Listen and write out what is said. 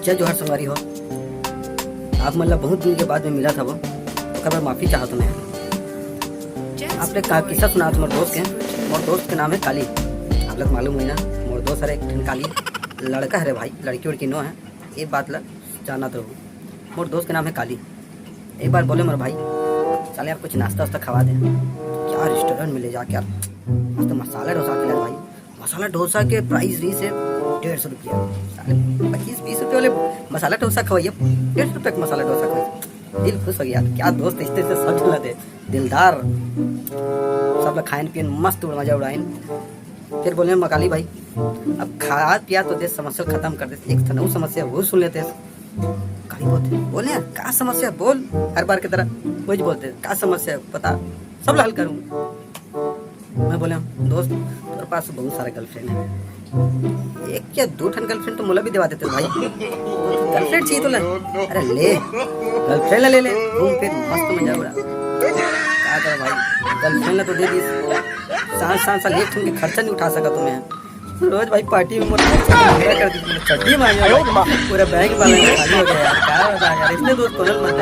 जय जोहर संगवारी हो। आप मतलब बहुत दिन के बाद में मिला था वो, तो खबर माफ़ी चाहता मैं। आपने कहा किस्सा सुना तुम्हारे दोस्त के, मोर दोस्त के नाम है काली। आप लोग मालूम हुई ना, मोर दोस्त है एक काली लड़का है रे भाई, लड़की उड़की नो है, ये बात ला जाना तो। मोर दोस्त के नाम है काली। एक बार बोले मोर भाई चल यार कुछ नाश्ता वास्ता खवा दे, क्या रेस्टोरेंट में ले जाके यार तो मसाला डोसा खिला भाई। मसाला डोसा के प्राइस रही से 150 रुपया, 25-20 रुपये वाले मसाला डोसा खवाइए, 150 रुपये का मसाला डोसा खवाइए। दिल खुश हो गया, क्या दोस्त इतने से सब चला दे दिलदार। सब लोग खाइन पियन मस्त मजा उड़ाइन। फिर बोले मकाली भाई अब खा पिया तो दे, समस्या खत्म कर दे, एक तनऊ समस्या वो सुन लेते। काली बोले क्या समस्या बोल, हर बार की तरह वही बोलते क्या समस्या बता, सब हल करूँ। मैं बोले दोस्त तेरे पास बहुत सारे गर्लफ्रेंड है, एक या 2 ठन गर्लफ्रेंड तो मुला भी दिवा देते भाई, गर्लफ्रेंड चाहिए तो ले। अरे ले गर्लफ्रेंड ले ले, घूम फिर मस्त मजा उड़ा। क्या कर भाई गर्लफ्रेंड तो दे दी, सांस एक ठन के खर्चा नहीं उठा सका तुम्हें। रोज भाई पार्टी में कर दी चड्डी मांगे, पूरा बैंक बैलेंस खाली हो गया यार। क्या होता है यार, इसलिए दोस्त को मत